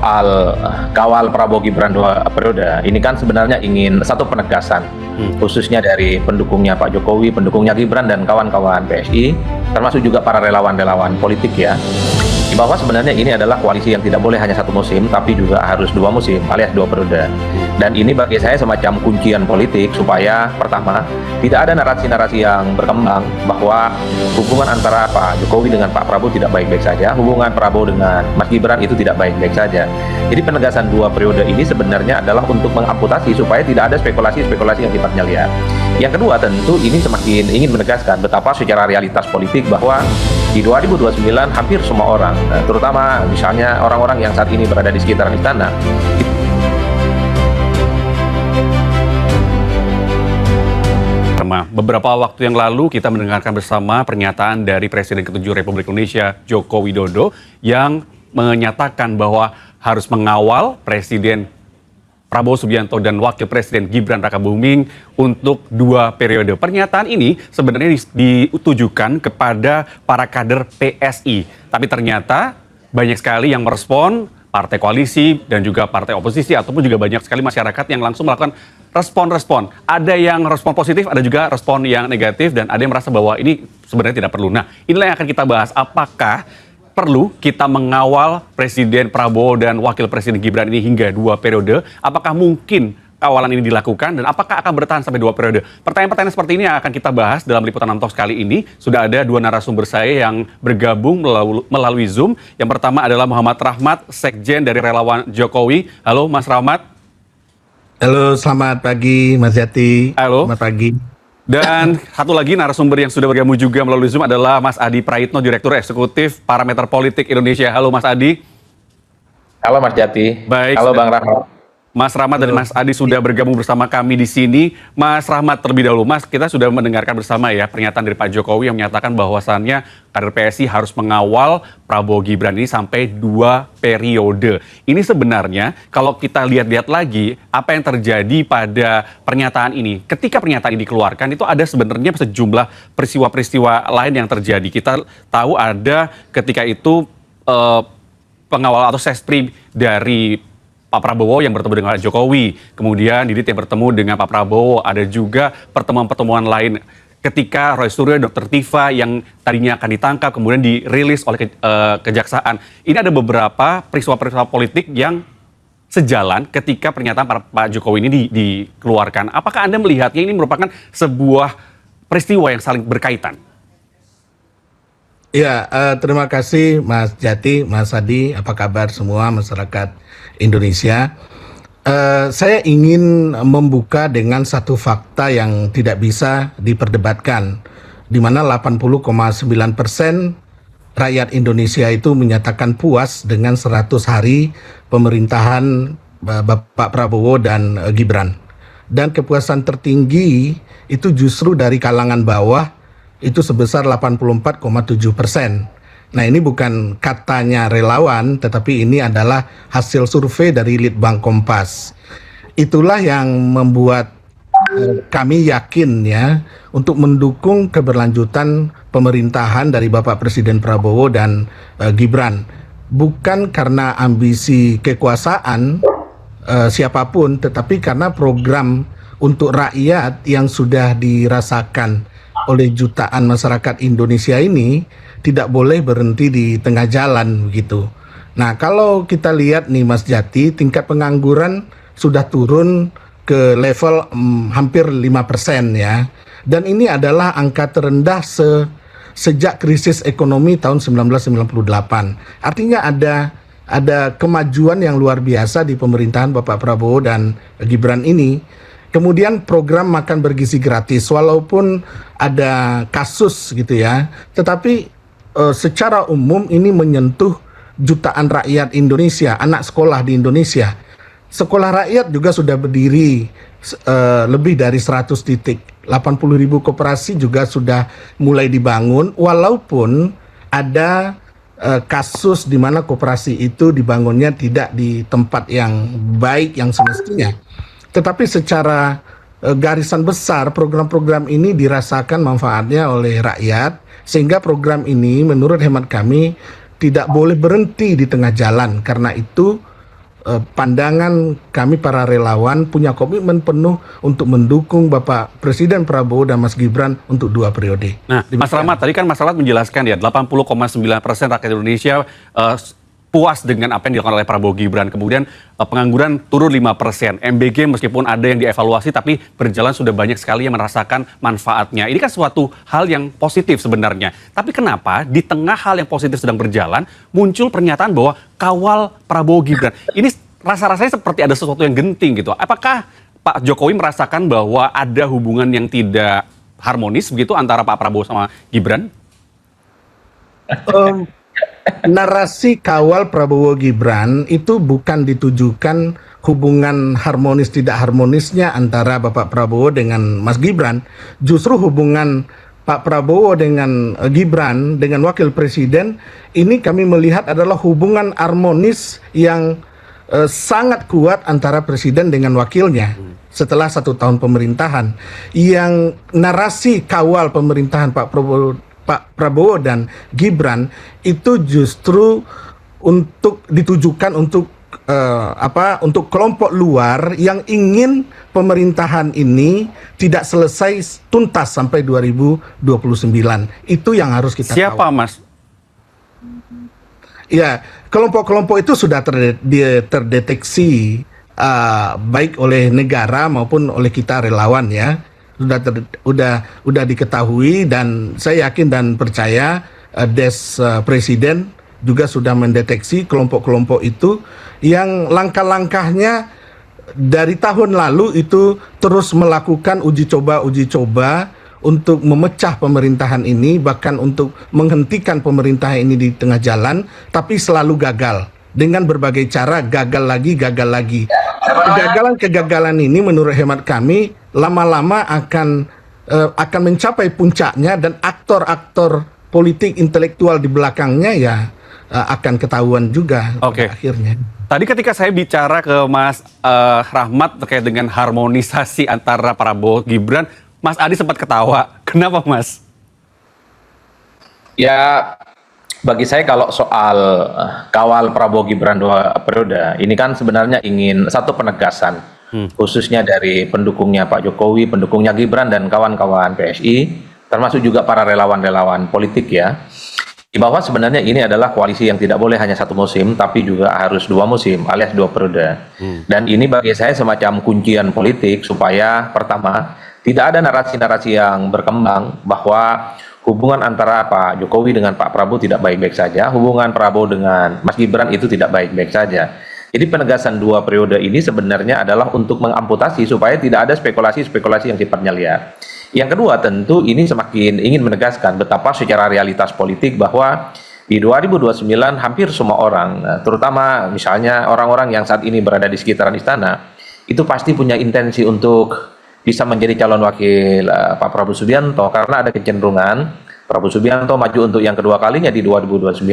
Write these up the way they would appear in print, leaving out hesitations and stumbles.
soal kawal Prabowo Gibran 2 periode, ini kan sebenarnya ingin satu penegasan, khususnya dari pendukungnya Pak Jokowi, pendukungnya Gibran dan kawan-kawan PSI, termasuk juga para relawan-relawan politik ya, bahwa sebenarnya ini adalah koalisi yang tidak boleh hanya satu musim, tapi juga harus 2 musim alias 2 periode. Dan ini bagi saya semacam kuncian politik supaya pertama tidak ada narasi-narasi yang berkembang bahwa hubungan antara Pak Jokowi dengan Pak Prabowo tidak baik-baik saja, hubungan Prabowo dengan Mas Gibran itu tidak baik-baik saja. Jadi penegasan 2 periode ini sebenarnya adalah untuk mengamputasi supaya tidak ada spekulasi-spekulasi yang sifatnya liar. Yang kedua, tentu ini semakin ingin menegaskan betapa secara realitas politik bahwa di 2029 hampir semua orang, terutama misalnya orang-orang yang saat ini berada di sekitaran istana, beberapa waktu yang lalu kita mendengarkan bersama pernyataan dari Presiden ke-7 Republik Indonesia Joko Widodo yang menyatakan bahwa harus mengawal Presiden Prabowo Subianto dan Wakil Presiden Gibran Rakabuming untuk 2 periode. Pernyataan ini sebenarnya ditujukan kepada para kader PSI. Tapi ternyata banyak sekali yang merespon, partai koalisi dan juga partai oposisi, ataupun juga banyak sekali masyarakat yang langsung melakukan respon-respon. Ada yang respon positif, ada juga respon yang negatif, dan ada yang merasa bahwa ini sebenarnya tidak perlu. Nah, inilah yang akan kita bahas. Apakah perlu kita mengawal Presiden Prabowo dan Wakil Presiden Gibran ini hingga 2 periode? Apakah mungkin kawalan ini dilakukan dan apakah akan bertahan sampai 2 periode? Pertanyaan-pertanyaan seperti ini yang akan kita bahas dalam liputan Amtalks kali ini. Sudah ada 2 narasumber saya yang bergabung melalui Zoom. Yang pertama adalah Muhammad Rahmat, Sekjen dari Relawan Jokowi. Halo Mas Rahmat. Halo, selamat pagi Mas Jati. Halo. Selamat pagi. Dan satu lagi narasumber yang sudah bergabung juga melalui Zoom adalah Mas Adi Praitno, Direktur Eksekutif Parameter Politik Indonesia. Halo Mas Adi. halo Mas Jati, Baik. halo Bang Rahmat. Mas Rahmat dan Mas Adi sudah bergabung bersama kami di sini. Mas Rahmat terlebih dahulu, Mas, kita sudah mendengarkan bersama ya pernyataan dari Pak Jokowi yang menyatakan bahwasannya kader PSI harus mengawal Prabowo Gibran ini sampai 2 periode. Ini sebenarnya kalau kita lihat-lihat lagi apa yang terjadi pada pernyataan ini. Ketika pernyataan ini dikeluarkan itu ada sebenarnya sejumlah peristiwa-peristiwa lain yang terjadi. Kita tahu ada ketika itu pengawal atau sespri dari Pak Prabowo yang bertemu dengan Jokowi, kemudian Didit yang bertemu dengan Pak Prabowo, ada juga pertemuan-pertemuan lain ketika Roy Suryo, Dr. Tifa yang tadinya akan ditangkap, kemudian dirilis oleh kejaksaan. Ini ada beberapa peristiwa-peristiwa politik yang sejalan ketika pernyataan Pak Jokowi ini dikeluarkan. Apakah Anda melihatnya ini merupakan sebuah peristiwa yang saling berkaitan? Ya, terima kasih Mas Jati, Mas Adi, apa kabar semua masyarakat Indonesia. Saya ingin membuka dengan satu fakta yang tidak bisa diperdebatkan, di mana 80,9% rakyat Indonesia itu menyatakan puas dengan 100 hari pemerintahan Bapak Prabowo dan Gibran. Dan kepuasan tertinggi itu justru dari kalangan bawah, itu sebesar 84,7%. Nah, ini bukan katanya relawan, tetapi ini adalah hasil survei dari Litbang Kompas. Itulah yang membuat kami yakin ya untuk mendukung keberlanjutan pemerintahan dari Bapak Presiden Prabowo dan Gibran. Bukan karena ambisi kekuasaan siapapun, tetapi karena program untuk rakyat yang sudah dirasakan oleh jutaan masyarakat Indonesia ini tidak boleh berhenti di tengah jalan begitu. Nah, kalau kita lihat nih Mas Jati, tingkat pengangguran sudah turun ke level hampir 5% ya. Dan ini adalah angka terendah sejak krisis ekonomi tahun 1998. Artinya ada kemajuan yang luar biasa di pemerintahan Bapak Prabowo dan Gibran ini. Kemudian program makan bergizi gratis, walaupun ada kasus gitu ya, tetapi secara umum ini menyentuh jutaan rakyat Indonesia, anak sekolah di Indonesia. Sekolah rakyat juga sudah berdiri lebih dari 100 titik. 80.000 koperasi juga sudah mulai dibangun, walaupun ada kasus di mana koperasi itu dibangunnya tidak di tempat yang baik, yang semestinya. Tetapi secara garisan besar program-program ini dirasakan manfaatnya oleh rakyat, sehingga program ini menurut hemat kami tidak boleh berhenti di tengah jalan. Karena itu pandangan kami para relawan punya komitmen penuh untuk mendukung Bapak Presiden Prabowo dan Mas Gibran untuk 2 periode. Nah, Mas Rahmat, tadi kan Mas Rahmat menjelaskan ya 80,9% rakyat Indonesia puas dengan apa yang dilakukan oleh Prabowo Gibran. Kemudian pengangguran turun 5%. MBG meskipun ada yang dievaluasi tapi berjalan sudah banyak sekali yang merasakan manfaatnya. Ini kan suatu hal yang positif sebenarnya. Tapi kenapa di tengah hal yang positif sedang berjalan muncul pernyataan bahwa kawal Prabowo Gibran. Ini rasa-rasanya seperti ada sesuatu yang genting gitu. Apakah Pak Jokowi merasakan bahwa ada hubungan yang tidak harmonis begitu antara Pak Prabowo sama Gibran? Narasi kawal Prabowo Gibran itu bukan ditujukan hubungan harmonis tidak harmonisnya antara Bapak Prabowo dengan Mas Gibran. Justru hubungan Pak Prabowo dengan Gibran dengan Wakil Presiden ini kami melihat adalah hubungan harmonis yang sangat kuat antara Presiden dengan wakilnya setelah 1 tahun pemerintahan. Yang narasi kawal pemerintahan Pak Prabowo dan Gibran itu justru ditujukan untuk untuk kelompok luar yang ingin pemerintahan ini tidak selesai tuntas sampai 2029. Itu yang harus kita Siapa, kawal. Mas? Ya, kelompok-kelompok itu sudah terdeteksi baik oleh negara maupun oleh kita relawan ya. Sudah diketahui dan saya yakin dan percaya Presiden juga sudah mendeteksi kelompok-kelompok itu yang langkah-langkahnya dari tahun lalu itu terus melakukan uji coba untuk memecah pemerintahan ini, bahkan untuk menghentikan pemerintahan ini di tengah jalan, tapi selalu gagal dengan berbagai cara, gagal lagi. Kegagalan ini menurut hemat kami lama-lama akan mencapai puncaknya dan aktor-aktor politik intelektual di belakangnya ya akan ketahuan juga pada akhirnya. Tadi ketika saya bicara ke Mas Rahmat terkait dengan harmonisasi antara Prabowo Gibran, Mas Adi sempat ketawa. Kenapa, Mas? Ya, bagi saya kalau soal kawal Prabowo Gibran 2 periode, ini kan sebenarnya ingin satu penegasan, khususnya dari pendukungnya Pak Jokowi, pendukungnya Gibran dan kawan-kawan PSI, termasuk juga para relawan-relawan politik ya, bahwa sebenarnya ini adalah koalisi yang tidak boleh hanya 1 musim, tapi juga harus 2 musim, alias 2 periode. Dan ini bagi saya semacam kuncian politik supaya pertama, tidak ada narasi-narasi yang berkembang bahwa hubungan antara Pak Jokowi dengan Pak Prabowo tidak baik-baik saja, hubungan Prabowo dengan Mas Gibran itu tidak baik-baik saja. Jadi penegasan 2 periode ini sebenarnya adalah untuk mengamputasi supaya tidak ada spekulasi-spekulasi yang sifatnya liar. Yang kedua tentu ini semakin ingin menegaskan betapa secara realitas politik bahwa di 2029 hampir semua orang, terutama misalnya orang-orang yang saat ini berada di sekitaran istana, itu pasti punya intensi untuk bisa menjadi calon wakil Pak Prabowo Subianto karena ada kecenderungan Prabowo Subianto maju untuk yang kedua kalinya di 2029,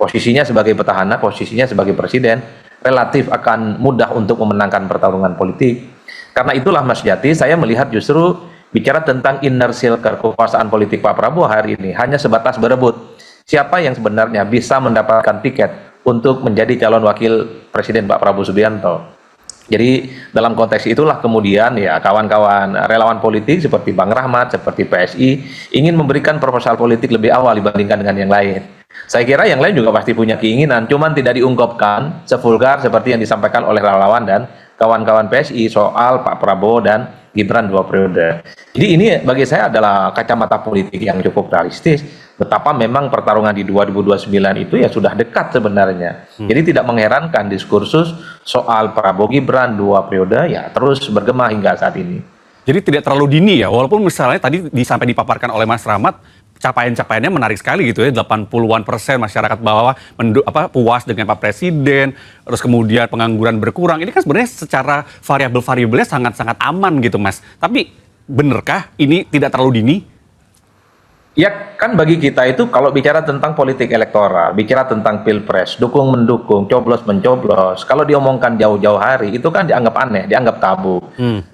posisinya sebagai petahana, posisinya sebagai presiden, relatif akan mudah untuk memenangkan pertarungan politik. Karena itulah Mas Jati, saya melihat justru bicara tentang inner circle kekuasaan politik Pak Prabowo hari ini hanya sebatas berebut siapa yang sebenarnya bisa mendapatkan tiket untuk menjadi calon wakil presiden Pak Prabowo Subianto. Jadi dalam konteks itulah kemudian ya kawan-kawan relawan politik seperti Bang Rahmat, seperti PSI ingin memberikan proposal politik lebih awal dibandingkan dengan yang lain. Saya kira yang lain juga pasti punya keinginan, cuman tidak diungkapkan sevulgar seperti yang disampaikan oleh relawan dan kawan-kawan PSI soal Pak Prabowo dan Gibran 2 periode. Jadi ini bagi saya adalah kacamata politik yang cukup realistis. Betapa memang pertarungan di 2029 itu ya sudah dekat sebenarnya. Jadi tidak mengherankan diskursus soal Prabowo Gibran 2 periode ya terus bergema hingga saat ini. Jadi tidak terlalu dini ya, walaupun misalnya tadi sampai dipaparkan oleh Mas Rahmat, capaian-capaiannya menarik sekali gitu ya, 80-an% masyarakat bawah puas dengan Pak Presiden, terus kemudian pengangguran berkurang. Ini kan sebenarnya secara variabel-variabelnya sangat-sangat aman gitu Mas. Tapi benarkah ini tidak terlalu dini? Ya kan bagi kita itu kalau bicara tentang politik elektoral, bicara tentang pilpres, dukung mendukung, coblos mencoblos, kalau diomongkan jauh-jauh hari itu kan dianggap aneh, dianggap tabu.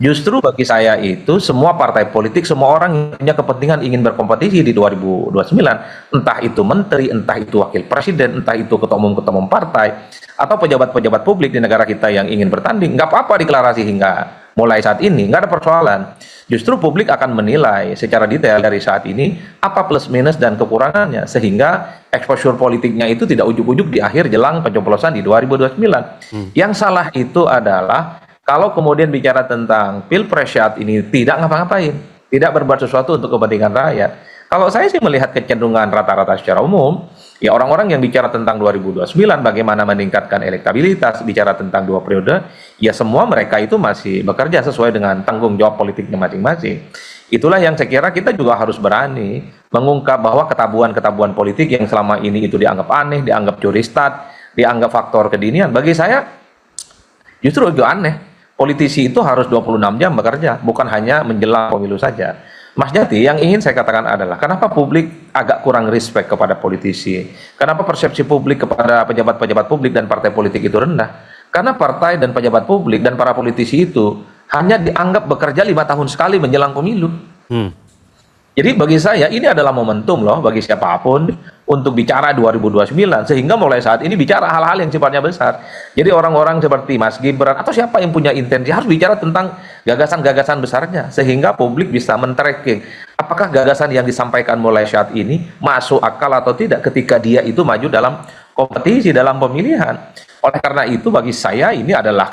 Justru bagi saya itu semua partai politik, semua orang yang punya kepentingan ingin berkompetisi di 2029, entah itu menteri, entah itu wakil presiden, entah itu ketua umum partai, atau pejabat-pejabat publik di negara kita yang ingin bertanding, nggak apa-apa deklarasi hingga mulai saat ini, nggak ada persoalan. Justru publik akan menilai secara detail dari saat ini apa plus minus dan kekurangannya, sehingga exposure politiknya itu tidak ujuk-ujuk di akhir jelang pencoblosan di 2029. Yang salah itu adalah kalau kemudian bicara tentang pilpres saat ini tidak ngapa-ngapain, tidak berbuat sesuatu untuk kepentingan rakyat. Kalau saya sih melihat kecenderungan rata-rata secara umum, ya orang-orang yang bicara tentang 2029, bagaimana meningkatkan elektabilitas, bicara tentang 2 periode, ya semua mereka itu masih bekerja sesuai dengan tanggung jawab politiknya masing-masing. Itulah yang saya kira kita juga harus berani mengungkap bahwa ketabuhan-ketabuhan politik yang selama ini itu dianggap aneh, dianggap curi start, dianggap faktor kedinian. Bagi saya justru itu aneh. Politisi itu harus 26 jam bekerja, bukan hanya menjelang pemilu saja. Mas Jati, yang ingin saya katakan adalah kenapa publik agak kurang respect kepada politisi? Kenapa persepsi publik kepada pejabat-pejabat publik dan partai politik itu rendah? Karena partai dan pejabat publik dan para politisi itu hanya dianggap bekerja 5 tahun sekali menjelang pemilu. Jadi bagi saya ini adalah momentum loh bagi siapapun untuk bicara 2029, sehingga mulai saat ini bicara hal-hal yang sifatnya besar. Jadi orang-orang seperti Mas Gibran atau siapa yang punya intensi harus bicara tentang gagasan-gagasan besarnya, sehingga publik bisa men-tracking apakah gagasan yang disampaikan mulai saat ini masuk akal atau tidak ketika dia itu maju dalam kompetisi, dalam pemilihan. Oleh karena itu bagi saya ini adalah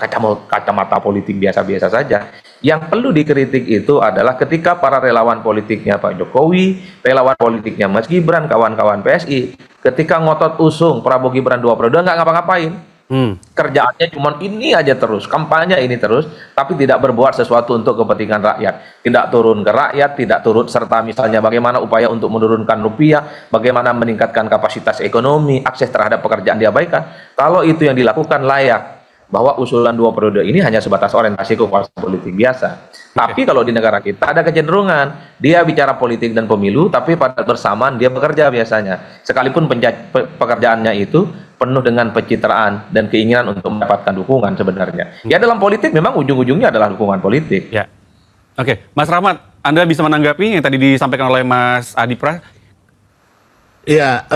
kacamata politik biasa-biasa saja. Yang perlu dikritik itu adalah ketika para relawan politiknya Pak Jokowi, relawan politiknya Mas Gibran, kawan-kawan PSI, ketika ngotot usung Prabowo Gibran 2 periode nggak ngapa-ngapain. Kerjaannya cuma ini aja terus, kampanye ini terus, tapi tidak berbuat sesuatu untuk kepentingan rakyat. Tidak turun ke rakyat, tidak turut serta misalnya bagaimana upaya untuk menurunkan rupiah, bagaimana meningkatkan kapasitas ekonomi, akses terhadap pekerjaan diabaikan. Kalau itu yang dilakukan layak, bahwa usulan 2 periode ini hanya sebatas orientasi kekuasaan politik biasa. Tapi kalau di negara kita ada kecenderungan, dia bicara politik dan pemilu, tapi pada bersamaan dia bekerja biasanya. Sekalipun pekerjaannya itu penuh dengan pencitraan dan keinginan untuk mendapatkan dukungan sebenarnya. Ya dalam politik memang ujung-ujungnya adalah dukungan politik. Ya. Oke, Mas Rahmat, Anda bisa menanggapi yang tadi disampaikan oleh Mas Adi Pra? Ya,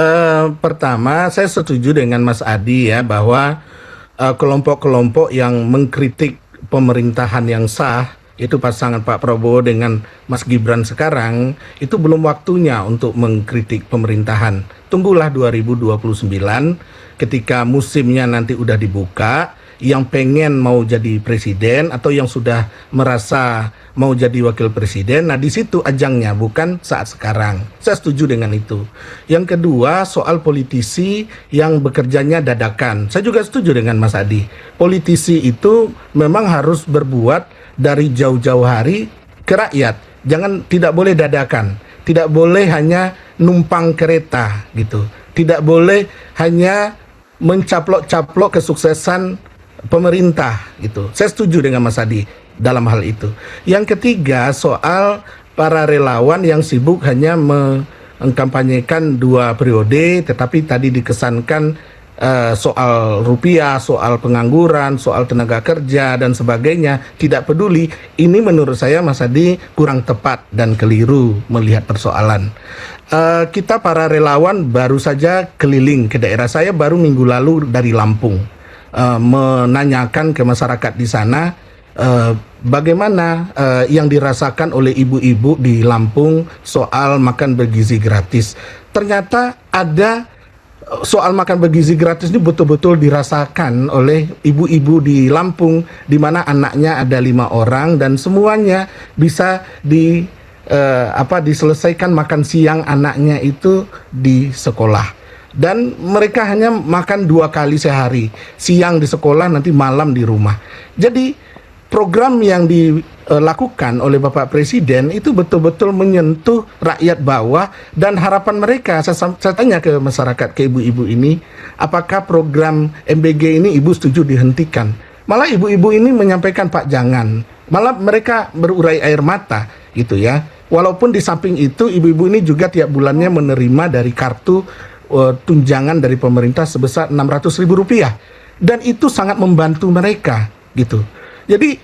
pertama saya setuju dengan Mas Adi ya bahwa kelompok-kelompok yang mengkritik pemerintahan yang sah, itu pasangan Pak Prabowo dengan Mas Gibran sekarang, itu belum waktunya untuk mengkritik pemerintahan. Tunggulah 2029 ketika musimnya nanti udah dibuka, yang pengen mau jadi presiden atau yang sudah merasa mau jadi wakil presiden, nah di situ ajangnya, bukan saat sekarang. Saya setuju dengan itu. Yang kedua, soal politisi yang bekerjanya dadakan. Saya juga setuju dengan Mas Adi. Politisi itu memang harus berbuat dari jauh-jauh hari ke rakyat. Tidak boleh dadakan. Tidak boleh hanya numpang kereta gitu. Tidak boleh hanya mencaplok-caplok kesuksesan pemerintah gitu. Saya setuju dengan Mas Adi dalam hal itu. Yang ketiga, soal para relawan yang sibuk hanya mengkampanyekan 2 periode, tetapi tadi dikesankan soal rupiah, soal pengangguran, soal tenaga kerja dan sebagainya, tidak peduli. Ini menurut saya Mas Adi kurang tepat dan keliru melihat persoalan. Kita para relawan baru saja keliling ke daerah. Saya baru minggu lalu dari Lampung menanyakan ke masyarakat di sana bagaimana yang dirasakan oleh ibu-ibu di Lampung soal makan bergizi gratis. Ternyata ada soal makan bergizi gratis ini betul-betul dirasakan oleh ibu-ibu di Lampung, di mana anaknya ada 5 orang dan semuanya bisa diselesaikan makan siang anaknya itu di sekolah. Dan mereka hanya makan 2 kali sehari, siang di sekolah, nanti malam di rumah. Jadi program yang dilakukan oleh Bapak Presiden itu betul-betul menyentuh rakyat bawah, dan harapan mereka, saya tanya ke masyarakat, ke ibu-ibu ini, apakah program MBG ini ibu setuju dihentikan? Malah ibu-ibu ini menyampaikan, Pak jangan. Malah mereka berurai air mata gitu ya. Walaupun di samping itu ibu-ibu ini juga tiap bulannya menerima dari kartu tunjangan dari pemerintah sebesar Rp600.000 dan itu sangat membantu mereka gitu. Jadi,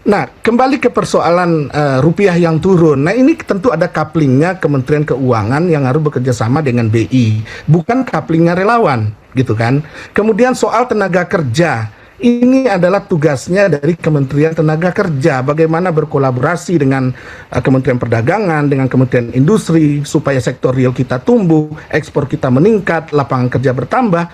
nah kembali ke persoalan rupiah yang turun. Nah ini tentu ada couplingnya Kementerian Keuangan yang harus bekerja sama dengan BI, bukan couplingnya relawan gitu kan. Kemudian soal tenaga kerja. Ini adalah tugasnya dari Kementerian Tenaga Kerja, bagaimana berkolaborasi dengan Kementerian Perdagangan, dengan Kementerian Industri, supaya sektor real kita tumbuh, ekspor kita meningkat, lapangan kerja bertambah.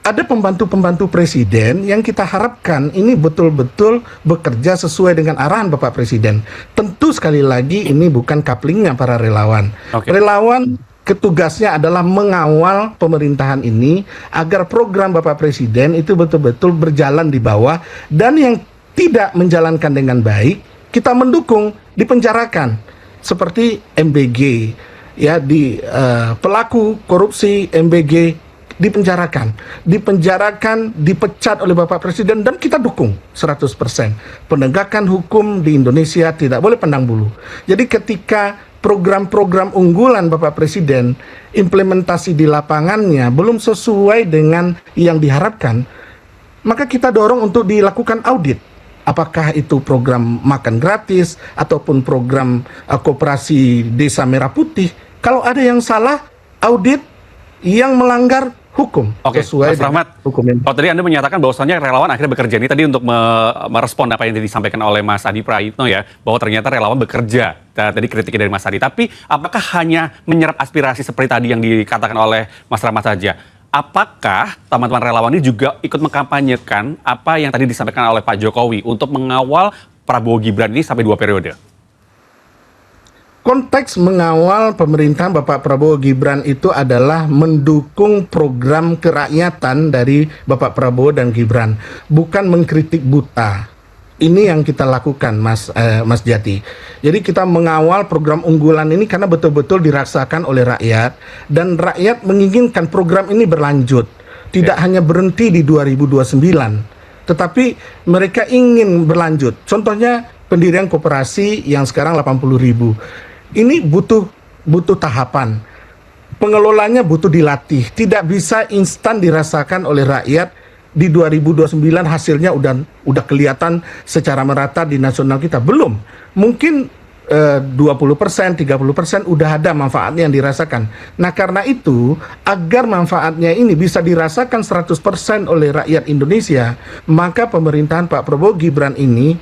Ada pembantu-pembantu presiden yang kita harapkan ini betul-betul bekerja sesuai dengan arahan Bapak Presiden. Tentu sekali lagi ini bukan couplingnya para relawan. Relawan tugasnya adalah mengawal pemerintahan ini agar program Bapak Presiden itu betul-betul berjalan di bawah, dan yang tidak menjalankan dengan baik kita mendukung, dipenjarakan seperti MBG ya, di pelaku korupsi MBG dipenjarakan, dipecat oleh Bapak Presiden, dan kita dukung 100%. Penegakan hukum di Indonesia tidak boleh pandang bulu. Jadi ketika program-program unggulan Bapak Presiden implementasi di lapangannya belum sesuai dengan yang diharapkan, maka kita dorong untuk dilakukan audit. Apakah itu program makan gratis ataupun program koperasi Desa Merah Putih. Kalau ada yang salah, audit yang melanggar hukum. Oke, sesuai Mas Rahmat, kalau tadi Anda menyatakan bahwasannya relawan akhirnya bekerja, ini tadi untuk merespon apa yang disampaikan oleh Mas Adi Praitno ya, bahwa ternyata relawan bekerja. Tadi kritiknya dari Mas Adi. Tapi apakah hanya menyerap aspirasi seperti tadi yang dikatakan oleh Mas Rahmat saja? Apakah teman-teman relawan ini juga ikut mengkampanyekan apa yang tadi disampaikan oleh Pak Jokowi untuk mengawal Prabowo Gibran ini sampai 2 periode? Konteks mengawal pemerintahan Bapak Prabowo Gibran itu adalah mendukung program kerakyatan dari Bapak Prabowo dan Gibran, bukan mengkritik buta. Ini yang kita lakukan, Mas Jati. Jadi kita mengawal program unggulan ini karena betul-betul dirasakan oleh rakyat, dan rakyat menginginkan program ini berlanjut, tidak hanya berhenti di 2029, tetapi mereka ingin berlanjut. Contohnya pendirian koperasi yang sekarang 80.000. Ini butuh tahapan. Pengelolanya butuh dilatih. Tidak bisa instan dirasakan oleh rakyat di 2029 hasilnya udah kelihatan secara merata di nasional kita. Belum. Mungkin 20%, 30% udah ada manfaatnya yang dirasakan. Nah, karena itu agar manfaatnya ini bisa dirasakan 100% oleh rakyat Indonesia, maka pemerintahan Pak Prabowo Gibran ini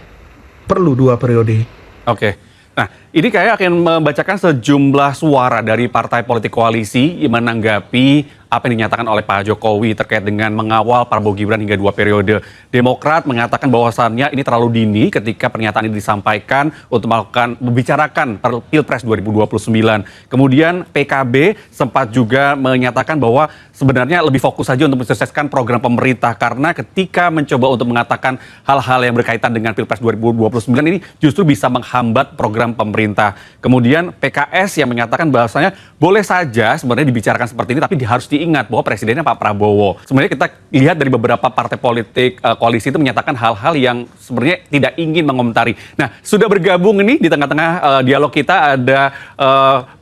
perlu 2 periode. Oke. Nah, ini kayak akan membacakan sejumlah suara dari partai politik koalisi yang menanggapi apa yang dinyatakan oleh Pak Jokowi terkait dengan mengawal Prabowo Gibran hingga 2 periode. Demokrat mengatakan bahwasannya ini terlalu dini ketika pernyataan ini disampaikan untuk membicarakan Pilpres 2029. Kemudian PKB sempat juga menyatakan bahwa sebenarnya lebih fokus saja untuk mensukseskan program pemerintah, karena ketika mencoba untuk mengatakan hal-hal yang berkaitan dengan Pilpres 2029 ini justru bisa menghambat program pemerintah. Kemudian PKS yang menyatakan bahwasanya boleh saja sebenarnya dibicarakan seperti ini, tapi harus diingat bahwa presidennya Pak Prabowo. Sebenarnya kita lihat dari beberapa partai politik koalisi itu menyatakan hal-hal yang sebenarnya tidak ingin mengomentari. Nah, sudah bergabung ini di tengah-tengah dialog kita ada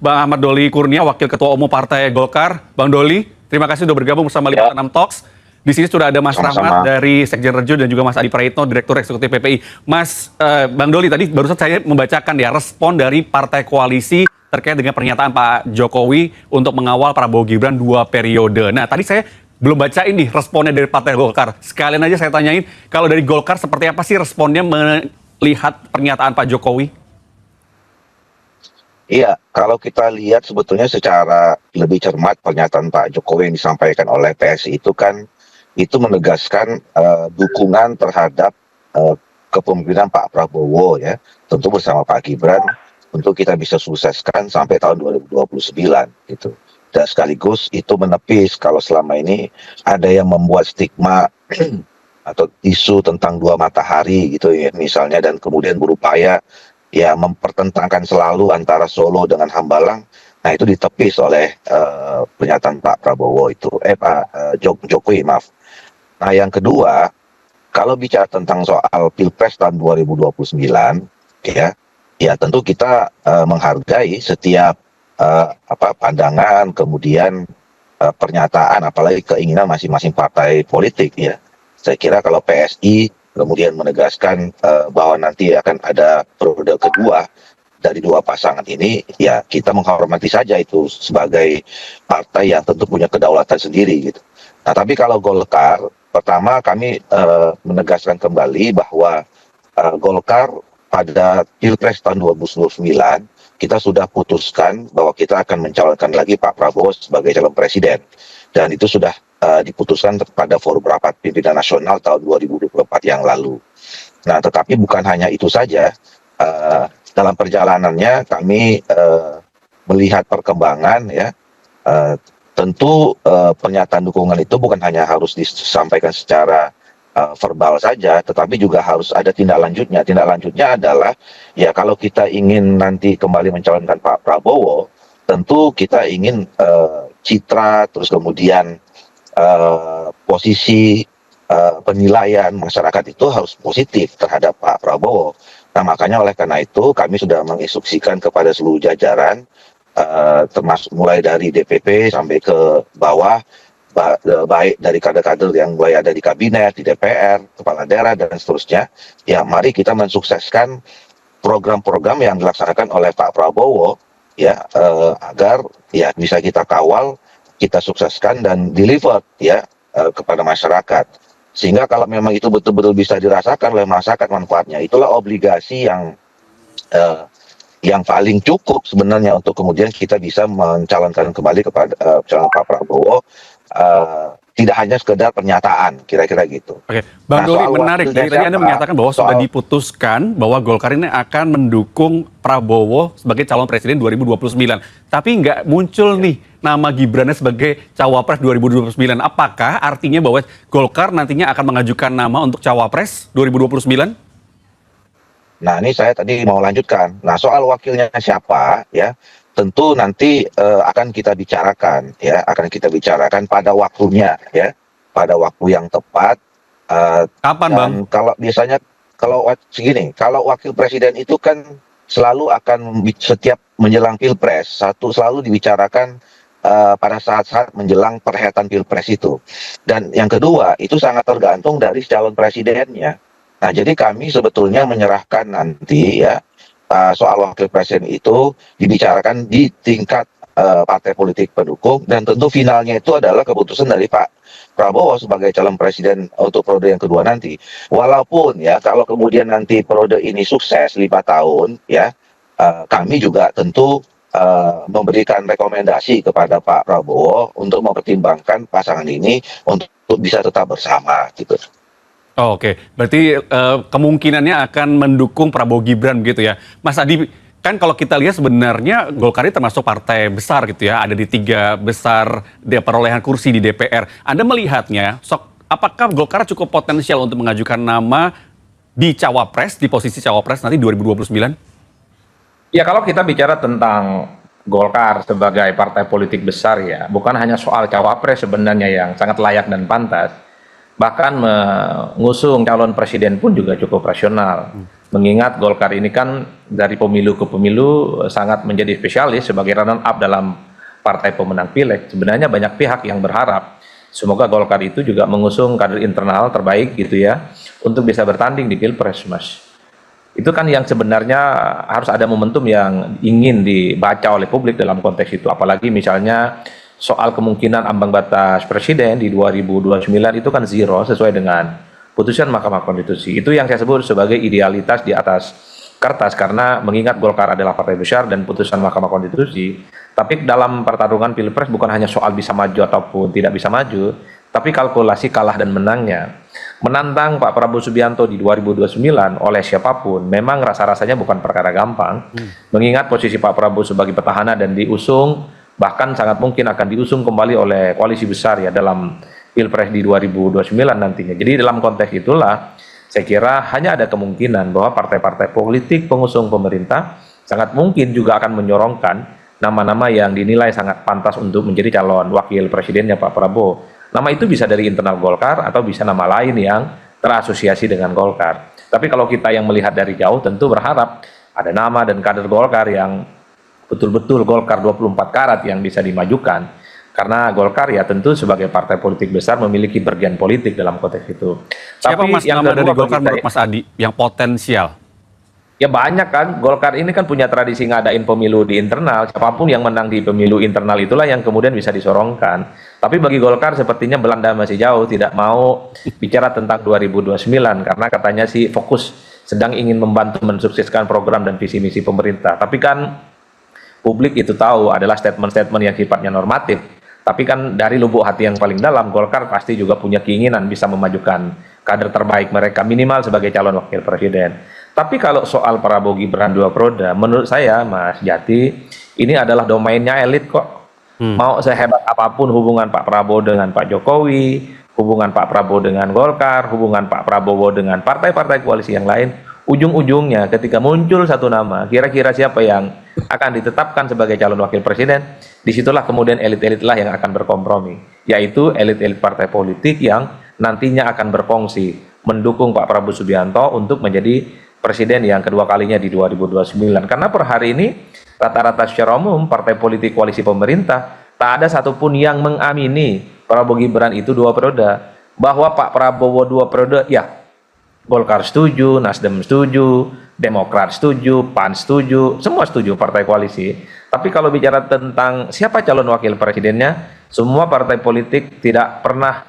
Bang Ahmad Doli Kurnia, Wakil Ketua Umum Partai Golkar. Bang Doli, terima kasih sudah bergabung bersama 56 Talks. Di sini sudah ada Mas Rahmat dari Sekjen Rejo dan juga Mas Adi Praitno, Direktur Eksekutif PPI. Bang Doli, tadi barusan saya membacakan ya respon dari partai koalisi terkait dengan pernyataan Pak Jokowi untuk mengawal Prabowo Gibran 2 periode. Nah, tadi saya belum baca ini responnya dari Partai Golkar. Sekalian aja saya tanyain, kalau dari Golkar seperti apa sih responnya melihat pernyataan Pak Jokowi? Iya, kalau kita lihat sebetulnya secara lebih cermat pernyataan Pak Jokowi yang disampaikan oleh PSI itu kan itu menegaskan dukungan terhadap kepemimpinan Pak Prabowo ya, tentu bersama Pak Gibran untuk kita bisa sukseskan sampai tahun 2029 gitu. Dan sekaligus itu menepis kalau selama ini ada yang membuat stigma atau isu tentang 2 matahari gitu ya misalnya, dan kemudian berupaya ya mempertentangkan selalu antara Solo dengan Hambalang. Nah, itu ditepis oleh pernyataan Pak Prabowo itu, Pak Jokowi, maaf. Nah, yang kedua, kalau bicara tentang soal Pilpres tahun 2029, ya, ya tentu kita menghargai setiap pandangan, kemudian pernyataan, apalagi keinginan masing-masing partai politik ya. Saya kira kalau PSI kemudian menegaskan bahwa nanti akan ada periode kedua dari dua pasangan ini, ya kita menghormati saja itu sebagai partai yang tentu punya kedaulatan sendiri gitu. Nah, tapi kalau Golkar, pertama kami menegaskan kembali bahwa Golkar pada Pilpres tahun 2029 kita sudah putuskan bahwa kita akan mencalonkan lagi Pak Prabowo sebagai calon presiden, dan itu sudah diputuskan pada forum rapat pimpinan nasional tahun 2024 yang lalu. Nah, tetapi bukan hanya itu saja. Dalam perjalanannya kami melihat perkembangan ya, tentu pernyataan dukungan itu bukan hanya harus disampaikan secara verbal saja, tetapi juga harus ada tindak lanjutnya. Tindak lanjutnya adalah ya kalau kita ingin nanti kembali mencalonkan Pak Prabowo, tentu kita ingin citra, terus kemudian posisi penilaian masyarakat itu harus positif terhadap Pak Prabowo. Nah, makanya oleh karena itu kami sudah menginstruksikan kepada seluruh jajaran, termasuk mulai dari DPP sampai ke bawah, baik dari kader-kader yang mulai ada di kabinet, di DPR, kepala daerah dan seterusnya. Ya, mari kita mensukseskan program-program yang dilaksanakan oleh Pak Prabowo ya, agar ya bisa kita kawal, kita sukseskan dan deliver ya kepada masyarakat. Sehingga kalau memang itu betul-betul bisa dirasakan oleh masyarakat manfaatnya, itulah obligasi yang paling cukup sebenarnya untuk kemudian kita bisa mencalonkan kembali kepada calon Pak Prabowo, tidak hanya sekedar pernyataan, kira-kira gitu. Oke, Bang Doli, menarik. Dari tadi Anda menyatakan bahwa sudah diputuskan bahwa Golkar ini akan mendukung Prabowo sebagai calon presiden 2029. Tapi nggak muncul nih nama Gibran sebagai cawapres 2029. Apakah artinya bahwa Golkar nantinya akan mengajukan nama untuk cawapres 2029? Nah, ini saya tadi mau lanjutkan. Nah, soal wakilnya siapa ya, tentu nanti akan kita bicarakan ya, akan kita bicarakan pada waktunya ya, pada waktu yang tepat. Kapan, dan Bang? Kalau biasanya kalau segini, kalau wakil presiden itu kan selalu akan setiap menjelang pilpres selalu dibicarakan pada saat-saat menjelang perhelatan pilpres itu. Dan yang kedua itu sangat tergantung dari calon presidennya. Nah, jadi kami sebetulnya menyerahkan nanti ya, soal wakil presiden itu dibicarakan di tingkat partai politik pendukung, dan tentu finalnya itu adalah keputusan dari Pak Prabowo sebagai calon presiden untuk periode yang kedua nanti. Walaupun ya kalau kemudian nanti periode ini sukses 5 tahun ya, kami juga tentu memberikan rekomendasi kepada Pak Prabowo untuk mempertimbangkan pasangan ini untuk bisa tetap bersama gitu. Oh, oke, berarti kemungkinannya akan mendukung Prabowo Gibran begitu ya. Mas Adi, kan kalau kita lihat sebenarnya Golkar ini termasuk partai besar gitu ya, ada di 3 besar perolehan kursi di DPR. Anda melihatnya, apakah Golkar cukup potensial untuk mengajukan nama di cawapres, di posisi cawapres nanti 2029? Ya, kalau kita bicara tentang Golkar sebagai partai politik besar ya, bukan hanya soal cawapres sebenarnya yang sangat layak dan pantas. Bahkan mengusung calon presiden pun juga cukup rasional. Mengingat Golkar ini kan dari pemilu ke pemilu sangat menjadi spesialis sebagai runner up dalam partai pemenang pileg. Sebenarnya banyak pihak yang berharap semoga Golkar itu juga mengusung kader internal terbaik gitu ya, untuk bisa bertanding di Pilpres, Mas. Itu kan yang sebenarnya harus ada momentum yang ingin dibaca oleh publik dalam konteks itu. Apalagi misalnya soal kemungkinan ambang batas presiden di 2029 itu kan zero sesuai dengan putusan Mahkamah Konstitusi. Itu yang saya sebut sebagai idealitas di atas kertas, karena mengingat Golkar adalah partai besar dan putusan Mahkamah Konstitusi. Tapi dalam pertarungan Pilpres bukan hanya soal bisa maju ataupun tidak bisa maju, tapi kalkulasi kalah dan menangnya. Menantang Pak Prabowo Subianto di 2029 oleh siapapun memang rasa-rasanya bukan perkara gampang. Mengingat posisi Pak Prabowo sebagai petahana dan diusung, bahkan sangat mungkin akan diusung kembali oleh koalisi besar ya dalam Pilpres di 2029 nantinya. Jadi dalam konteks itulah saya kira hanya ada kemungkinan bahwa partai-partai politik pengusung pemerintah sangat mungkin juga akan menyorongkan nama-nama yang dinilai sangat pantas untuk menjadi calon wakil presidennya Pak Prabowo. Nama itu bisa dari internal Golkar atau bisa nama lain yang terasosiasi dengan Golkar. Tapi kalau kita yang melihat dari jauh tentu berharap ada nama dan kader Golkar yang betul-betul Golkar 24 karat yang bisa dimajukan. Karena Golkar ya tentu sebagai partai politik besar memiliki bergen politik dalam konteks itu. Siapa Mas yang nama dari kedua Golkar bagi menurut Mas Adi yang potensial? ya banyak kan, Golkar ini kan punya tradisi ngadain pemilu di internal, siapapun yang menang di pemilu internal itulah yang kemudian bisa disorongkan. Tapi bagi Golkar sepertinya Belanda masih jauh, tidak mau bicara tentang 2029 karena katanya sih fokus sedang ingin membantu mensukseskan program dan visi misi pemerintah. Tapi kan publik itu tahu adalah statement-statement yang sifatnya normatif. Tapi kan dari lubuk hati yang paling dalam, Golkar pasti juga punya keinginan bisa memajukan kader terbaik mereka minimal sebagai calon wakil presiden. Tapi kalau soal Prabowo Gibran dua periode, menurut saya Mas Jati, ini adalah domainnya elit kok. Mau sehebat apapun hubungan Pak Prabowo dengan Pak Jokowi, hubungan Pak Prabowo dengan Golkar, hubungan Pak Prabowo dengan partai-partai koalisi yang lain, ujung-ujungnya ketika muncul satu nama, kira-kira siapa yang akan ditetapkan sebagai calon wakil presiden, disitulah kemudian elit-elit lah yang akan berkompromi, yaitu elit-elit partai politik yang nantinya akan berfungsi mendukung Pak Prabowo Subianto untuk menjadi presiden yang kedua kalinya di 2029. Karena per hari ini rata-rata secara umum partai politik koalisi pemerintah tak ada satupun yang mengamini Prabowo Gibran itu dua periode. Bahwa Pak Prabowo dua periode, ya Golkar setuju, Nasdem setuju, Demokrat setuju, PAN setuju, semua setuju partai koalisi. Tapi kalau bicara tentang siapa calon wakil presidennya, semua partai politik tidak pernah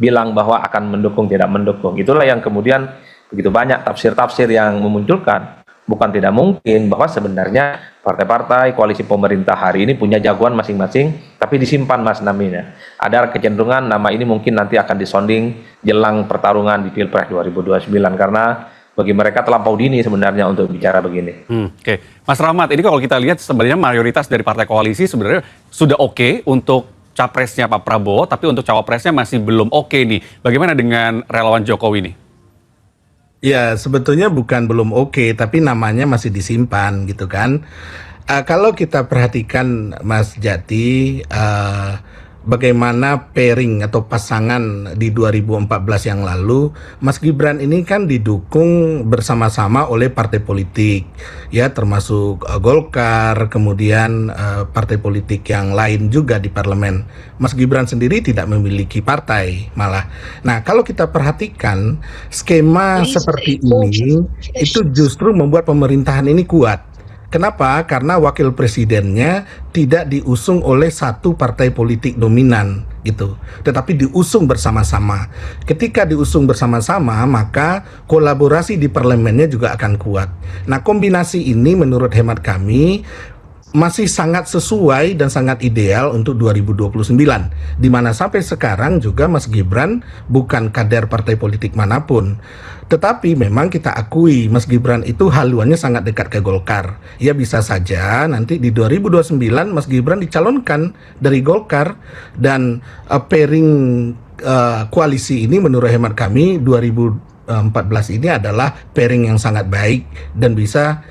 bilang bahwa akan mendukung, tidak mendukung. Itulah yang kemudian begitu banyak tafsir-tafsir yang memunculkan. Bukan tidak mungkin bahwa sebenarnya partai-partai koalisi pemerintah hari ini punya jagoan masing-masing, tapi disimpan Mas namanya. Ada kecenderungan nama ini mungkin nanti akan disonding jelang pertarungan di Pilpres 2029 karena bagi mereka terlampau dini sebenarnya untuk bicara begini. Oke. Mas Rahmat, ini kalau kita lihat sebenarnya mayoritas dari partai koalisi sebenarnya sudah oke untuk capresnya Pak Prabowo, tapi untuk cawapresnya masih belum oke nih. Bagaimana dengan relawan Jokowi nih? Ya, sebetulnya bukan belum oke, tapi namanya masih disimpan gitu kan. Kalau kita perhatikan Mas Jati, bagaimana pairing atau pasangan di 2014 yang lalu, Mas Gibran ini kan didukung bersama-sama oleh partai politik, ya termasuk Golkar, kemudian partai politik yang lain juga di parlemen. Mas Gibran sendiri tidak memiliki partai malah. Nah, kalau kita perhatikan skema seperti ini, itu justru membuat pemerintahan ini kuat. Kenapa? Karena wakil presidennya tidak diusung oleh satu partai politik dominan gitu, tetapi diusung bersama-sama. Ketika diusung bersama-sama, maka kolaborasi di parlemennya juga akan kuat. Nah, kombinasi ini menurut hemat kami masih sangat sesuai dan sangat ideal untuk 2029, di mana sampai sekarang juga Mas Gibran bukan kader partai politik manapun. Tetapi memang kita akui Mas Gibran itu haluannya sangat dekat ke Golkar. Ya bisa saja nanti di 2029 Mas Gibran dicalonkan dari Golkar dan pairing koalisi ini menurut hemat kami 2014 ini adalah pairing yang sangat baik dan bisa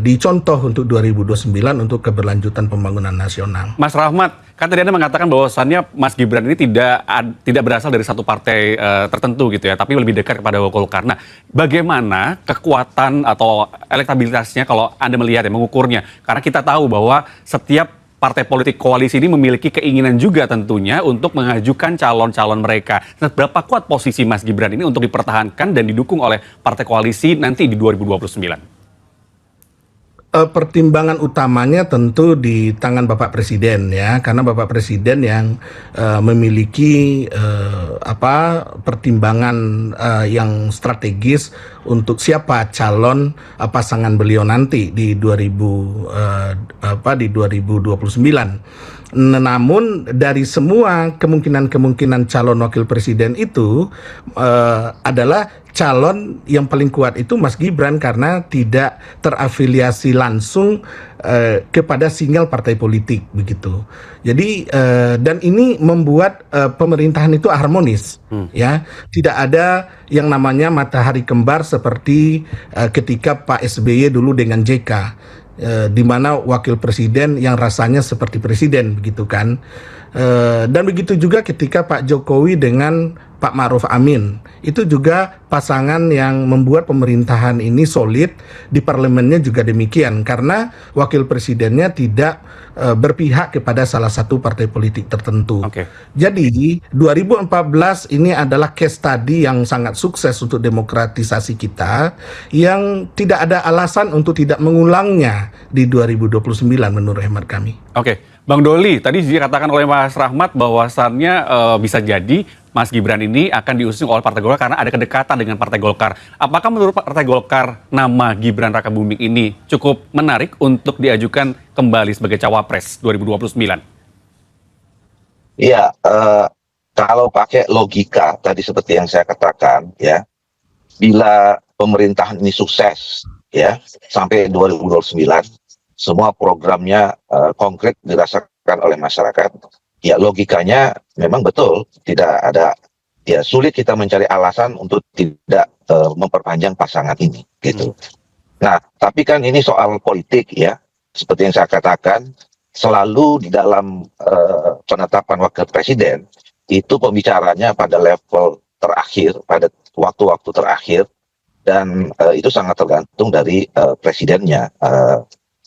dicontoh untuk 2029 untuk keberlanjutan pembangunan nasional. Mas Rahmat, kan tadi Anda mengatakan bahwasannya Mas Gibran ini tidak berasal dari satu partai tertentu gitu ya, tapi lebih dekat kepada Golkar. Nah, bagaimana kekuatan atau elektabilitasnya kalau Anda melihat ya, mengukurnya? Karena kita tahu bahwa setiap partai politik koalisi ini memiliki keinginan juga tentunya untuk mengajukan calon-calon mereka. Nah, berapa kuat posisi Mas Gibran ini untuk dipertahankan dan didukung oleh partai koalisi nanti di 2029? Pertimbangan utamanya tentu di tangan Bapak Presiden ya, karena Bapak Presiden yang memiliki pertimbangan yang strategis untuk siapa calon pasangan beliau nanti di 2029. Namun dari semua kemungkinan calon wakil presiden itu adalah calon yang paling kuat itu Mas Gibran karena tidak terafiliasi langsung kepada single partai politik begitu. Jadi dan ini membuat pemerintahan itu harmonis ya. Tidak ada yang namanya matahari kembar seperti ketika Pak SBY dulu dengan JK. Di mana wakil presiden yang rasanya seperti presiden begitu kan, dan begitu juga ketika Pak Jokowi dengan Pak Ma'ruf Amin. Itu juga pasangan yang membuat pemerintahan ini solid, di parlemennya juga demikian, karena wakil presidennya tidak berpihak kepada salah satu partai politik tertentu. Oke. Jadi 2014 ini adalah case study yang sangat sukses untuk demokratisasi kita, yang tidak ada alasan untuk tidak mengulangnya di 2029 menurut hemat kami. Oke, Bang Doli, tadi dikatakan oleh Mas Rahmat bahwasannya bisa jadi Mas Gibran ini akan diusung oleh Partai Golkar karena ada kedekatan dengan Partai Golkar. Apakah menurut Partai Golkar nama Gibran Rakabuming ini cukup menarik untuk diajukan kembali sebagai cawapres 2029? Iya, kalau pakai logika tadi seperti yang saya katakan, ya, bila pemerintahan ini sukses, ya, sampai 2029, semua programnya konkret dirasakan oleh masyarakat, ya logikanya memang betul tidak ada, ya sulit kita mencari alasan untuk tidak memperpanjang pasangan ini, gitu. Nah, tapi kan ini soal politik, ya, seperti yang saya katakan, selalu di dalam penetapan wakil presiden itu pembicaranya pada level terakhir, pada waktu-waktu terakhir, dan itu sangat tergantung dari presidennya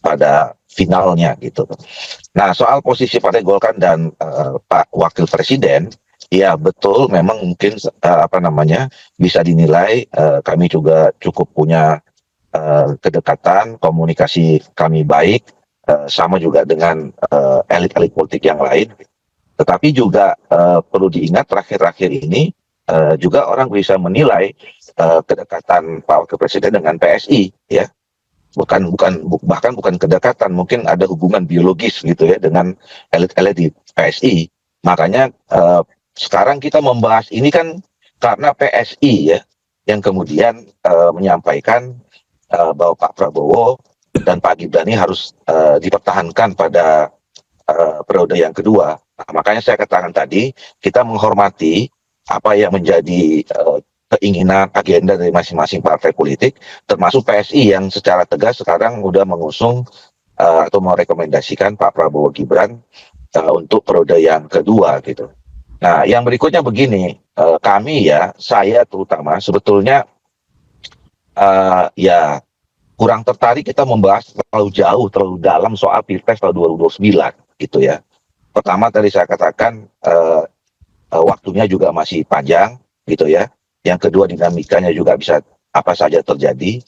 pada finalnya, gitu. Nah, soal posisi Partai Golkar dan Pak Wakil Presiden, ya betul, memang mungkin bisa dinilai kami juga cukup punya kedekatan, komunikasi kami baik, sama juga dengan elit-elit politik yang lain. Tetapi juga perlu diingat terakhir-terakhir ini juga orang bisa menilai kedekatan Pak Wakil Presiden dengan PSI, ya. Bahkan bukan kedekatan, mungkin ada hubungan biologis gitu ya dengan elit-elit di PSI. Makanya sekarang kita membahas ini kan karena PSI, ya, yang kemudian menyampaikan bahwa Pak Prabowo dan Pak Gibran ini harus dipertahankan pada periode yang kedua. Nah, makanya saya katakan tadi, kita menghormati apa yang menjadi keinginan, agenda dari masing-masing partai politik, termasuk PSI yang secara tegas sekarang udah mengusung atau merekomendasikan Pak Prabowo Gibran untuk periode yang kedua, gitu. Nah, yang berikutnya begini, kami, ya, saya terutama sebetulnya ya kurang tertarik kita membahas terlalu jauh, terlalu dalam soal Pilpres tahun 2029, gitu ya. Pertama tadi saya katakan waktunya juga masih panjang, gitu ya. Yang kedua, dinamikanya juga bisa apa saja terjadi.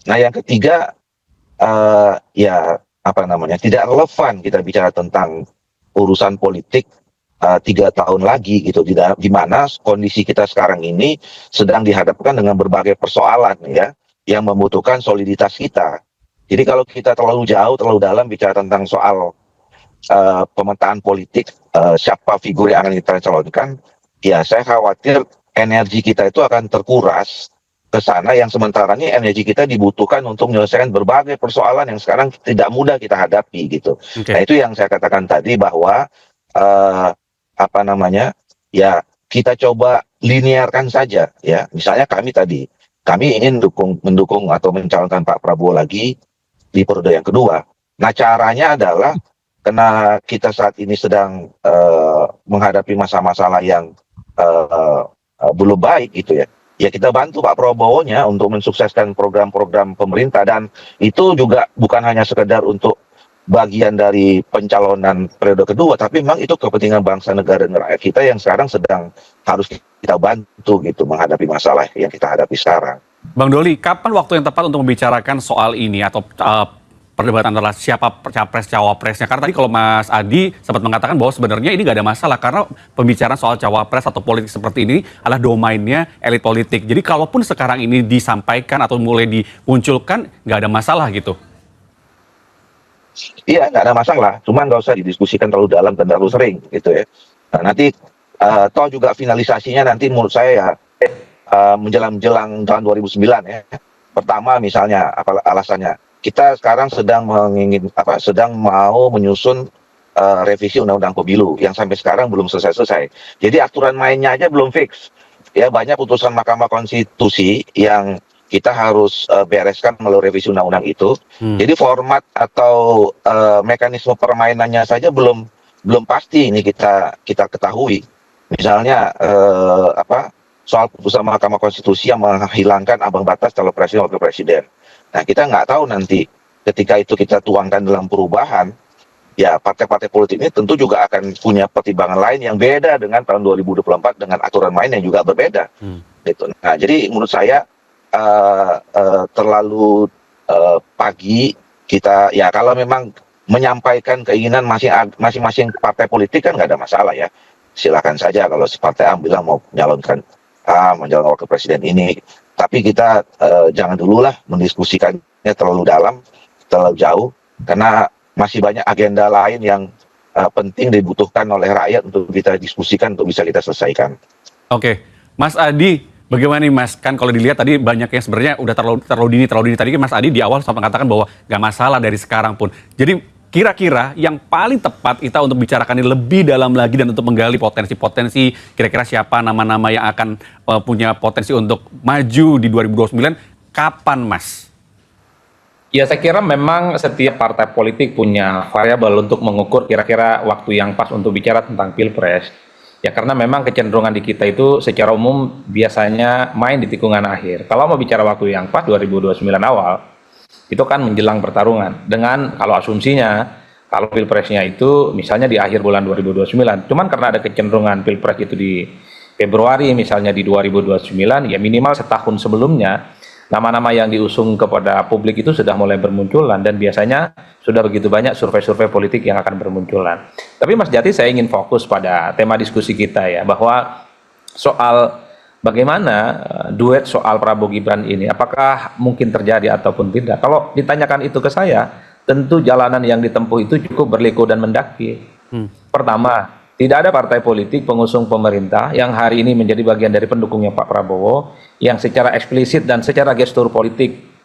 Nah, yang ketiga, tidak relevan kita bicara tentang urusan politik 3 tahun lagi, gitu, di mana kondisi kita sekarang ini sedang dihadapkan dengan berbagai persoalan, ya, yang membutuhkan soliditas kita. Jadi kalau kita terlalu jauh, terlalu dalam bicara tentang soal pemetaan politik, siapa figur yang akan kita calonkan, ya saya khawatir energi kita itu akan terkuras ke sana, yang sementara ini energi kita dibutuhkan untuk menyelesaikan berbagai persoalan yang sekarang tidak mudah kita hadapi, gitu. Okay. Nah, itu yang saya katakan tadi bahwa ya kita coba linearkan saja, ya. Misalnya kami ingin mendukung atau mencalonkan Pak Prabowo lagi di periode yang kedua. Nah, caranya adalah karena kita saat ini sedang menghadapi masa-masalah yang belum baik, gitu ya. Ya kita bantu Pak Prabowo-nya untuk mensukseskan program-program pemerintah, dan itu juga bukan hanya sekedar untuk bagian dari pencalonan periode kedua, tapi memang itu kepentingan bangsa, negara, dan rakyat kita yang sekarang sedang harus kita bantu, gitu, menghadapi masalah yang kita hadapi sekarang. Bang Doli, kapan waktu yang tepat untuk membicarakan soal ini atau perdebatan adalah siapa capres cawapresnya? Karena tadi kalau Mas Adi sempat mengatakan bahwa sebenarnya ini nggak ada masalah karena pembicaraan soal cawapres atau politik seperti ini adalah domainnya elit politik. Jadi kalaupun sekarang ini disampaikan atau mulai dimunculkan nggak ada masalah, gitu. Iya, nggak ada masalah. Cuman nggak usah didiskusikan terlalu dalam dan terlalu sering, gitu ya. Nah, nanti toh juga finalisasinya nanti menurut saya ya menjelang tahun 2009, ya. Pertama misalnya apa alasannya? Kita sekarang sedang mau menyusun revisi Undang-Undang Pemilu yang sampai sekarang belum selesai-selesai. Jadi aturan mainnya aja belum fix. Ya, banyak putusan Mahkamah Konstitusi yang kita harus bereskan melalui revisi undang-undang itu. Jadi format atau mekanisme permainannya saja belum pasti ini kita ketahui. Misalnya soal putusan Mahkamah Konstitusi yang menghilangkan ambang batas calon presiden wakil presiden. Nah, kita nggak tahu nanti ketika itu kita tuangkan dalam perubahan, ya partai-partai politik ini tentu juga akan punya pertimbangan lain yang beda dengan tahun 2024 dengan aturan main yang juga berbeda. Gitu. Nah, jadi menurut saya terlalu pagi kita, ya kalau memang menyampaikan keinginan masing-masing partai politik kan nggak ada masalah ya. Silakan saja kalau si partai A bilang mau menyalonkan menjalankan wakil presiden ini. Tapi kita jangan dululah mendiskusikannya terlalu dalam, terlalu jauh, karena masih banyak agenda lain yang penting dibutuhkan oleh rakyat untuk kita diskusikan, untuk bisa kita selesaikan. Oke, Mas Adi, bagaimana nih Mas? Kan kalau dilihat tadi banyak yang sebenarnya udah terlalu dini. Tadi kan Mas Adi di awal sempat mengatakan bahwa nggak masalah dari sekarang pun. Jadi kira-kira yang paling tepat kita untuk bicarakan ini lebih dalam lagi dan untuk menggali potensi-potensi, kira-kira siapa nama-nama yang akan punya potensi untuk maju di 2029, kapan Mas? Ya, saya kira memang setiap partai politik punya variabel untuk mengukur kira-kira waktu yang pas untuk bicara tentang Pilpres. Ya, karena memang kecenderungan di kita itu secara umum biasanya main di tikungan akhir. Kalau mau bicara waktu yang pas 2029 awal, itu kan menjelang pertarungan. Dengan kalau asumsinya, kalau Pilpresnya itu misalnya di akhir bulan 2029. Cuman karena ada kecenderungan Pilpres itu di Februari misalnya di 2029, ya minimal setahun sebelumnya, nama-nama yang diusung kepada publik itu sudah mulai bermunculan dan biasanya sudah begitu banyak survei-survei politik yang akan bermunculan. Tapi Mas Jati, saya ingin fokus pada tema diskusi kita ya, bahwa soal bagaimana duet soal Prabowo Gibran ini, apakah mungkin terjadi ataupun tidak. Kalau ditanyakan itu ke saya, tentu jalanan yang ditempuh itu cukup berliku dan mendaki. Pertama, tidak ada partai politik pengusung pemerintah yang hari ini menjadi bagian dari pendukungnya Pak Prabowo yang secara eksplisit dan secara gestur politik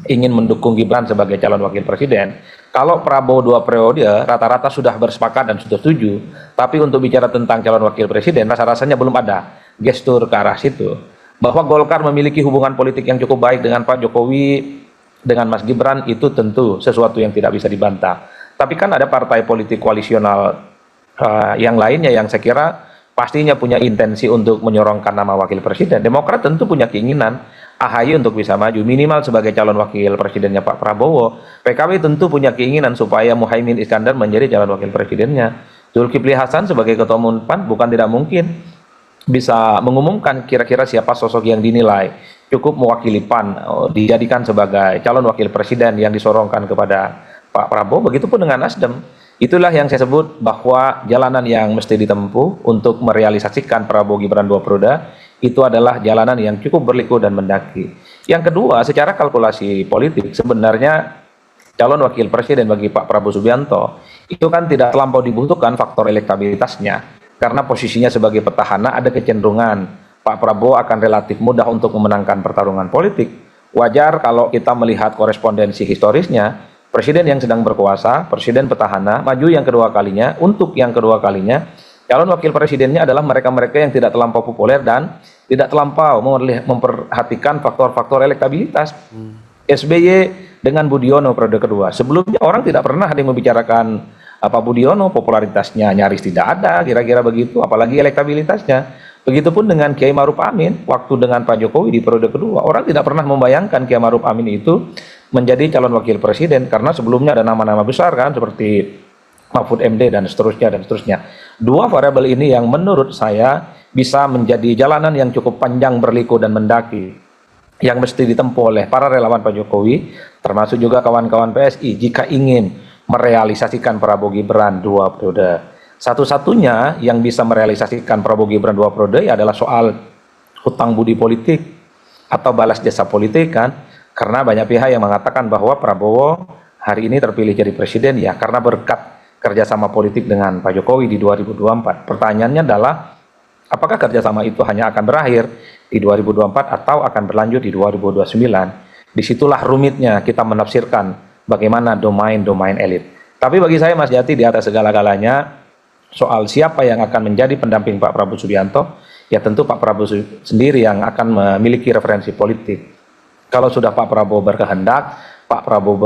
ingin mendukung Gibran sebagai calon wakil presiden. Kalau Prabowo 2 periode rata-rata sudah bersepakat dan sudah setuju, tapi untuk bicara tentang calon wakil presiden rasa-rasanya belum ada gestur ke arah situ. Bahwa Golkar memiliki hubungan politik yang cukup baik dengan Pak Jokowi, dengan Mas Gibran, itu tentu sesuatu yang tidak bisa dibantah. Tapi kan ada partai politik koalisional yang lainnya yang saya kira pastinya punya intensi untuk menyorongkan nama wakil presiden. Demokrat tentu punya keinginan AHY untuk bisa maju minimal sebagai calon wakil presidennya Pak Prabowo. PKB tentu punya keinginan supaya Muhaimin Iskandar menjadi calon wakil presidennya. Zulkifli Hasan sebagai ketua umum PAN bukan tidak mungkin bisa mengumumkan kira-kira siapa sosok yang dinilai cukup mewakili PAN dijadikan sebagai calon wakil presiden yang disorongkan kepada Pak Prabowo. Begitupun dengan Nasdem. Itulah yang saya sebut bahwa jalanan yang mesti ditempuh untuk merealisasikan Prabowo Gibran 2 periode itu adalah jalanan yang cukup berliku dan mendaki. Yang kedua, secara kalkulasi politik sebenarnya calon wakil presiden bagi Pak Prabowo Subianto itu kan tidak terlampau dibutuhkan faktor elektabilitasnya, karena posisinya sebagai petahana ada kecenderungan Pak Prabowo akan relatif mudah untuk memenangkan pertarungan politik. Wajar kalau kita melihat korespondensi historisnya, presiden yang sedang berkuasa, presiden petahana, maju yang kedua kalinya, untuk yang kedua kalinya, calon wakil presidennya adalah mereka-mereka yang tidak terlampau populer dan tidak terlampau memperhatikan faktor-faktor elektabilitas. SBY dengan Budiono periode kedua. Sebelumnya orang tidak pernah ada yang membicarakan apa Budiono, popularitasnya nyaris tidak ada, kira-kira begitu, apalagi elektabilitasnya. Begitupun dengan Kiai Maruf Amin, waktu dengan Pak Jokowi di periode kedua, orang tidak pernah membayangkan Kiai Maruf Amin itu menjadi calon wakil presiden, karena sebelumnya ada nama-nama besar kan, seperti Mahfud MD dan seterusnya dan seterusnya. Dua variabel ini yang menurut saya bisa menjadi jalanan yang cukup panjang, berliku dan mendaki, yang mesti ditempuh oleh para relawan Pak Jokowi, termasuk juga kawan-kawan PSI, jika ingin merealisasikan Prabowo Gibran 2 periode. Satu-satunya yang bisa merealisasikan Prabowo Gibran 2 periode adalah soal hutang budi politik atau balas jasa politik kan, karena banyak pihak yang mengatakan bahwa Prabowo hari ini terpilih jadi presiden ya karena berkat kerjasama politik dengan Pak Jokowi di 2024. Pertanyaannya adalah apakah kerjasama itu hanya akan berakhir di 2024 atau akan berlanjut di 2029. Disitulah rumitnya kita menafsirkan bagaimana domain-domain elit. Tapi bagi saya Mas Jati, di atas segala-galanya soal siapa yang akan menjadi pendamping Pak Prabowo Subianto, ya tentu Pak Prabowo sendiri yang akan memiliki referensi politik. Kalau sudah Pak Prabowo berkehendak, Pak Prabowo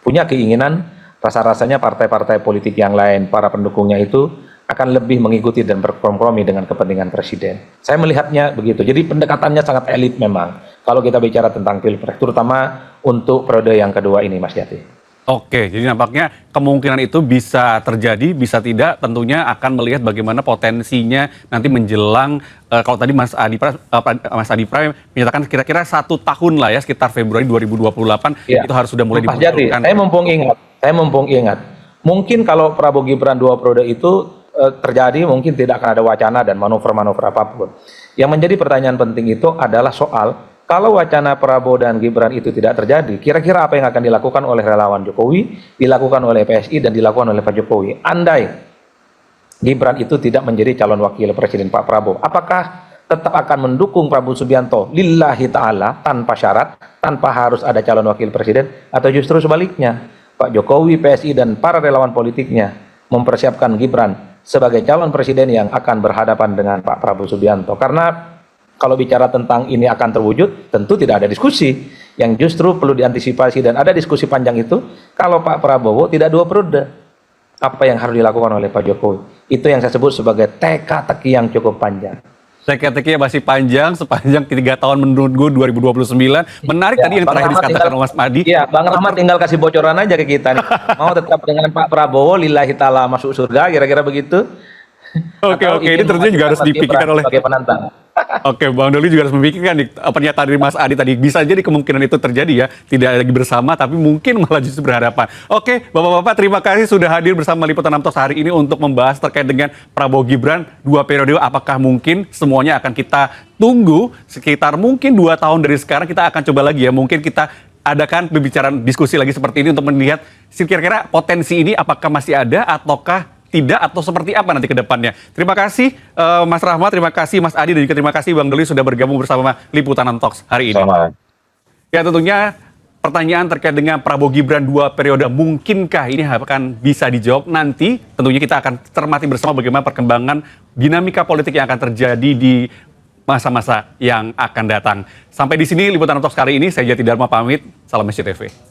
punya keinginan, rasa-rasanya partai-partai politik yang lain, para pendukungnya itu akan lebih mengikuti dan berkompromi dengan kepentingan presiden. Saya melihatnya begitu. Jadi pendekatannya sangat elit memang kalau kita bicara tentang pilpres, terutama untuk periode yang kedua ini, Mas Jati. Oke, jadi nampaknya kemungkinan itu bisa terjadi, bisa tidak. Tentunya akan melihat bagaimana potensinya nanti menjelang. Kalau tadi Mas Adi Pray menyatakan kira-kira 1 tahun lah ya, sekitar Februari 2028 Ya. itu harus sudah mulai Mas Jati, dimunculkan. saya mumpung ingat. Mungkin kalau Prabowo Gibran 2 periode itu terjadi, mungkin tidak akan ada wacana dan manuver-manuver apapun. Yang menjadi pertanyaan penting itu adalah soal kalau wacana Prabowo dan Gibran itu tidak terjadi, kira-kira apa yang akan dilakukan oleh relawan Jokowi, dilakukan oleh PSI, dan dilakukan oleh Pak Jokowi? Andai Gibran itu tidak menjadi calon wakil presiden Pak Prabowo, apakah tetap akan mendukung Prabowo Subianto lillahi ta'ala tanpa syarat, tanpa harus ada calon wakil presiden, atau justru sebaliknya, Pak Jokowi, PSI, dan para relawan politiknya mempersiapkan Gibran sebagai calon presiden yang akan berhadapan dengan Pak Prabowo Subianto? Karena kalau bicara tentang ini akan terwujud, tentu tidak ada diskusi. Yang justru perlu diantisipasi dan ada diskusi panjang itu, kalau Pak Prabowo tidak 2 periode, apa yang harus dilakukan oleh Pak Jokowi? Itu yang saya sebut sebagai teka-teki yang cukup panjang. Teka-tekinya masih panjang, sepanjang 3 tahun menunggu 2029. Menarik tadi yang Bang terakhir Rahmat dikatakan Mas Adi. Iya, Bang Rahmat tinggal kasih bocoran aja ke kita nih. Mau tetap dengan Pak Prabowo, lillahi ta'ala masuk surga, kira-kira begitu? Oke, Atau ini tentunya juga harus Mas Gibran dipikirkan oleh. sebagai penantang. Oke, Bang Doli juga harus memikirkan nih, pernyataan dari Mas Adi tadi. Bisa jadi kemungkinan itu terjadi ya, tidak lagi bersama, tapi mungkin malah justru berhadapan. Oke, Bapak-Bapak, terima kasih sudah hadir bersama Liputan 6 Talks hari ini untuk membahas terkait dengan Prabowo Gibran 2 periode. Apakah mungkin? Semuanya akan kita tunggu sekitar mungkin 2 tahun dari sekarang. Kita akan coba lagi ya, mungkin kita adakan pembicaraan diskusi lagi seperti ini untuk melihat kira-kira potensi ini apakah masih ada ataukah tidak, atau seperti apa nanti ke depannya. Terima kasih Mas Rahmat, terima kasih Mas Adi, dan juga terima kasih Bang Doli sudah bergabung bersama Liputan 6 Talks hari ini. Sama. Ya, tentunya pertanyaan terkait dengan Prabowo Gibran 2 periode, mungkinkah ini akan bisa dijawab nanti? Tentunya kita akan cermati bersama bagaimana perkembangan dinamika politik yang akan terjadi di masa-masa yang akan datang. Sampai di sini Liputan 6 Talks kali ini, saya Jati Dharma pamit. Salam SCTV.